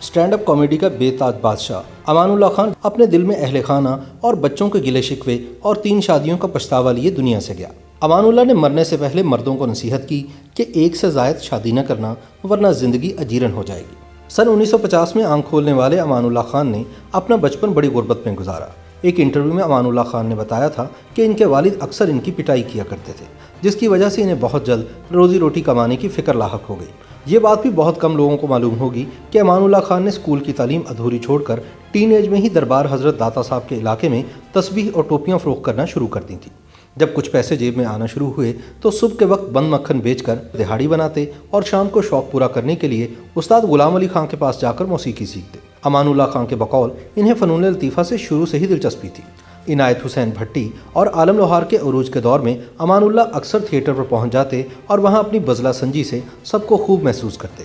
Stand up comedy کا بے تاج بادشاہ امان اللہ خان اپنے دل میں اہل خانہ اور بچوں کے گلے شکوے اور 3 شادیوں کا پچھتاوا لیے دنیا سے گیا۔ امان اللہ نے مرنے سے پہلے مردوں کو نصیحت کی کہ 1 سے زائد شادی نہ کرنا ورنہ زندگی اجیرن ہو جائے گی۔ سن 1950 میں آنکھ کھولنے والے امان اللہ خان نے اپنا بچپن بڑی غربت میں گزارا۔ ایک انٹرویو میں امان اللہ خان نے بتایا تھا کہ ان کے والد اکثر ان کی پٹائی کیا کرتے تھے، جس کی وجہ سے انہیں بہت جلد روزی روٹی کمانے کی فکر لاحق ہو گئی۔ یہ بات بھی بہت کم لوگوں کو معلوم ہوگی کہ امان اللہ خان نے اسکول کی تعلیم ادھوری چھوڑ کر ٹین ایج میں ہی دربار حضرت داتا صاحب کے علاقے میں تسبیح اور ٹوپیاں فروخت کرنا شروع کر دی تھیں۔ جب کچھ پیسے جیب میں آنا شروع ہوئے تو صبح کے وقت بند مکھن بیچ کر دہاڑی بناتے اور شام کو شوق پورا کرنے کے لیے استاد غلام علی خان کے پاس جا کر موسیقی سیکھتے۔ امان اللہ خان کے بقول انہیں فنون لطیفہ سے شروع سے ہی دلچسپی تھی۔ عنایت حسین بھٹی اور عالم لوہار کے عروج کے دور میں امان اللہ اکثر تھیٹر پر پہنچ جاتے اور وہاں اپنی بزلہ سنجی سے سب کو خوب محسوس کرتے۔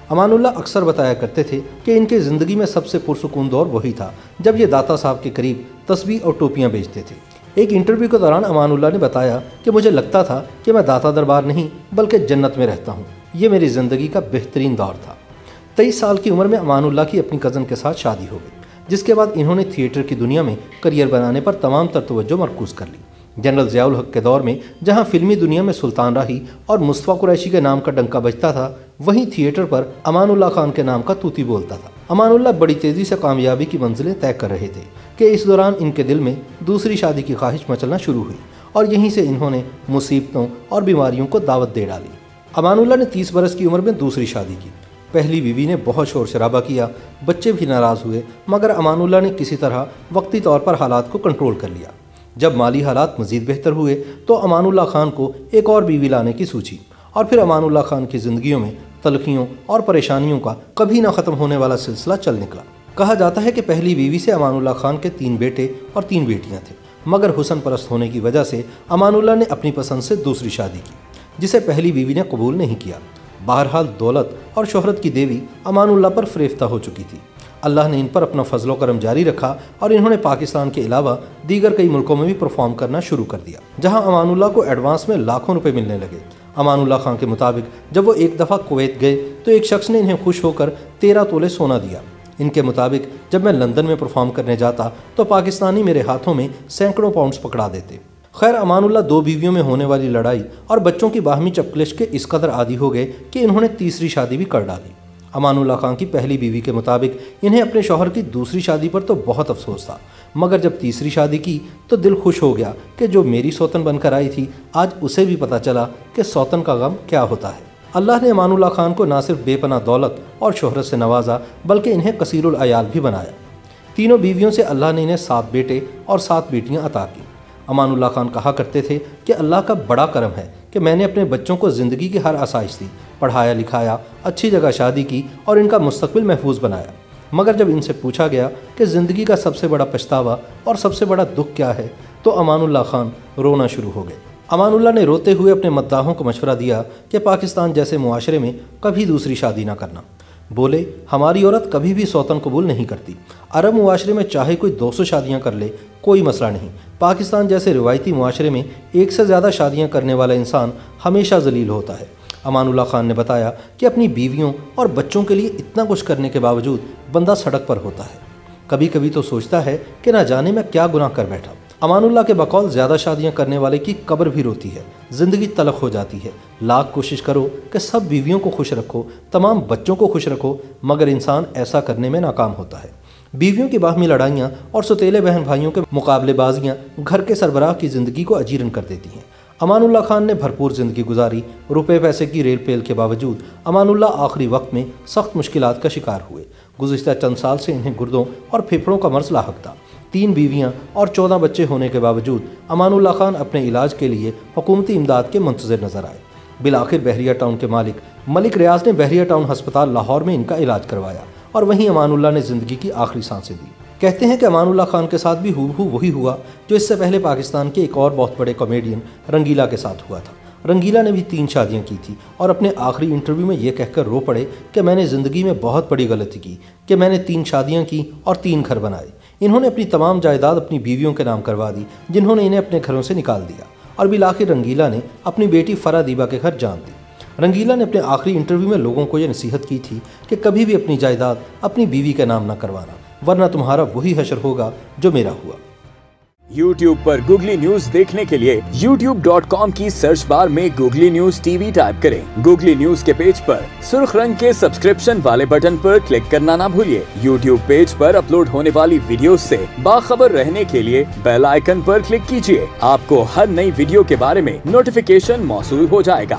امان اللہ اکثر بتایا کرتے تھے کہ ان کے زندگی میں سب سے پرسکون دور وہی تھا جب یہ داتا صاحب کے قریب تسبیح اور ٹوپیاں بیچتے تھے۔ ایک انٹرویو کے دوران امان اللہ نے بتایا کہ مجھے لگتا تھا کہ میں داتا دربار نہیں بلکہ جنت میں رہتا ہوں۔ یہ میری زندگی کا بہترین دور تھا۔ 23 سال کی عمر میں امان اللہ کی اپنی کزن کے ساتھ شادی ہو گئی، جس کے بعد انہوں نے تھیٹر کی دنیا میں کریئر بنانے پر تمام تر توجہ مرکوز کر لی۔ جنرل ضیاء الحق کے دور میں جہاں فلمی دنیا میں سلطان راہی اور مصطفیٰ قریشی کے نام کا ڈنکا بجتا تھا، وہیں تھیٹر پر امان اللہ خان کے نام کا طوطی بولتا تھا۔ امان اللہ بڑی تیزی سے کامیابی کی منزلیں طے کر رہے تھے کہ اس دوران ان کے دل میں دوسری شادی کی خواہش مچلنا شروع ہوئی اور یہیں سے انہوں نے مصیبتوں اور بیماریوں کو دعوت دے ڈالی۔ امان اللہ نے 30 برس کی عمر میں دوسری شادی کی۔ پہلی بیوی نے بہت شور شرابہ کیا، بچے بھی ناراض ہوئے، مگر امان اللہ نے کسی طرح وقتی طور پر حالات کو کنٹرول کر لیا۔ جب مالی حالات مزید بہتر ہوئے تو امان اللہ خان کو ایک اور بیوی لانے کی سوچی، اور پھر امان اللہ خان کی زندگیوں میں تلخیوں اور پریشانیوں کا کبھی نہ ختم ہونے والا سلسلہ چل نکلا۔ کہا جاتا ہے کہ پہلی بیوی سے امان اللہ خان کے 3 بیٹے اور 3 بیٹیاں تھے، مگر حسن پرست ہونے کی وجہ سے امان اللہ نے اپنی پسند سے دوسری شادی کی، جسے پہلی بیوی نے قبول نہیں کیا۔ بہرحال دولت اور شہرت کی دیوی امان اللہ پر فریفتہ ہو چکی تھی۔ اللہ نے ان پر اپنا فضل و کرم جاری رکھا اور انہوں نے پاکستان کے علاوہ دیگر کئی ملکوں میں بھی پرفارم کرنا شروع کر دیا، جہاں امان اللہ کو ایڈوانس میں لاکھوں روپے ملنے لگے۔ امان اللہ خان کے مطابق جب وہ ایک دفعہ کویت گئے تو ایک شخص نے انہیں خوش ہو کر 13 تولے سونا دیا۔ ان کے مطابق جب میں لندن میں پرفارم کرنے جاتا تو پاکستانی میرے ہاتھوں میں سینکڑوں پاؤنڈز پکڑا دیتے۔ خیر، امان اللہ 2 بیویوں میں ہونے والی لڑائی اور بچوں کی باہمی چپکلش کے اس قدر عادی ہو گئے کہ انہوں نے تیسری شادی بھی کر ڈالی۔ امان اللہ خان کی پہلی بیوی کے مطابق انہیں اپنے شوہر کی دوسری شادی پر تو بہت افسوس تھا، مگر جب تیسری شادی کی تو دل خوش ہو گیا کہ جو میری سوتن بن کر آئی تھی آج اسے بھی پتہ چلا کہ سوتن کا غم کیا ہوتا ہے۔ اللہ نے امان اللہ خان کو نہ صرف بے پناہ دولت اور شہرت سے نوازا بلکہ انہیں کثیر العیال بھی بنایا۔ تینوں بیویوں سے اللہ نے انہیں 7 بیٹے اور 7 بیٹیاں عطا کی۔ امان اللہ خان کہا کرتے تھے کہ اللہ کا بڑا کرم ہے کہ میں نے اپنے بچوں کو زندگی کی ہر آسائش دی، پڑھایا لکھایا، اچھی جگہ شادی کی اور ان کا مستقبل محفوظ بنایا۔ مگر جب ان سے پوچھا گیا کہ زندگی کا سب سے بڑا پچھتاوا اور سب سے بڑا دکھ کیا ہے تو امان اللہ خان رونا شروع ہو گئے۔ امان اللہ نے روتے ہوئے اپنے مداحوں کو مشورہ دیا کہ پاکستان جیسے معاشرے میں کبھی دوسری شادی نہ کرنا۔ بولے، ہماری عورت کبھی بھی سوتن قبول نہیں کرتی۔ عرب معاشرے میں چاہے کوئی 200 شادیاں کر لے کوئی مسئلہ نہیں، پاکستان جیسے روایتی معاشرے میں 1 سے زیادہ شادیاں کرنے والا انسان ہمیشہ ذلیل ہوتا ہے۔ امان اللہ خان نے بتایا کہ اپنی بیویوں اور بچوں کے لیے اتنا کچھ کرنے کے باوجود بندہ سڑک پر ہوتا ہے۔ کبھی کبھی تو سوچتا ہے کہ نہ جانے میں کیا گناہ کر بیٹھا۔ امان اللہ کے بقول زیادہ شادیاں کرنے والے کی قبر بھی روتی ہے، زندگی تلخ ہو جاتی ہے۔ لاکھ کوشش کرو کہ سب بیویوں کو خوش رکھو، تمام بچوں کو خوش رکھو، مگر انسان ایسا کرنے میں ناکام ہوتا ہے۔ بیویوں کی باہمی لڑائیاں اور ستیلے بہن بھائیوں کے مقابلے بازیاں گھر کے سربراہ کی زندگی کو اجیرن کر دیتی ہیں۔ امان اللہ خان نے بھرپور زندگی گزاری۔ روپے پیسے کی ریل پیل کے باوجود امان اللہ آخری وقت میں سخت مشکلات کا شکار ہوئے۔ گزشتہ چند سال سے انہیں گردوں اور پھیپھڑوں کا مرض لاحق تھا۔ 3 بیویاں اور 14 بچے ہونے کے باوجود امان اللہ خان اپنے علاج کے لیے حکومتی امداد کے منتظر نظر آئے۔ بالآخر بحریہ ٹاؤن کے مالک ملک ریاض نے بحریہ ٹاؤن ہسپتال لاہور میں ان کا علاج کروایا اور وہیں امان اللہ نے زندگی کی آخری سانسیں دی۔ کہتے ہیں کہ امان اللہ خان کے ساتھ بھی وہی ہوا جو اس سے پہلے پاکستان کے ایک اور بہت بڑے کامیڈین رنگیلا کے ساتھ ہوا تھا۔ رنگیلا نے بھی 3 شادیاں کی تھی اور اپنے آخری انٹرویو میں یہ کہہ کر رو پڑے کہ میں نے زندگی میں بہت بڑی غلطی کی کہ میں نے 3 شادیاں کی اور 3 گھر بنائے۔ انہوں نے اپنی تمام جائیداد اپنی بیویوں کے نام کروا دی، جنہوں نے انہیں اپنے گھروں سے نکال دیا، اور بالآخر رنگیلا نے اپنی بیٹی فرا دیبا کے گھر جان دی۔ رنگیلا نے اپنے آخری انٹرویو میں لوگوں کو یہ نصیحت کی تھی کہ کبھی بھی اپنی جائیداد اپنی بیوی کے نام نہ کروانا، ورنہ تمہارا وہی حشر ہوگا جو میرا ہوا۔ YouTube پر گوگلی نیوز دیکھنے کے لیے youtube.com کی سرچ بار میں googly news T V type کریں۔ گوگلی نیوز کے پیج پر سرخ رنگ کے سبسکرپشن والے بٹن پر کلک کرنا نہ بھولیے۔ YouTube پیج پر اپلوڈ ہونے والی ویڈیوز سے باخبر رہنے کے لیے بیل آئیکن پر کلک کیجیے۔ آپ کو ہر نئی ویڈیو کے بارے میں نوٹیفیکیشن موصول ہو جائے گا۔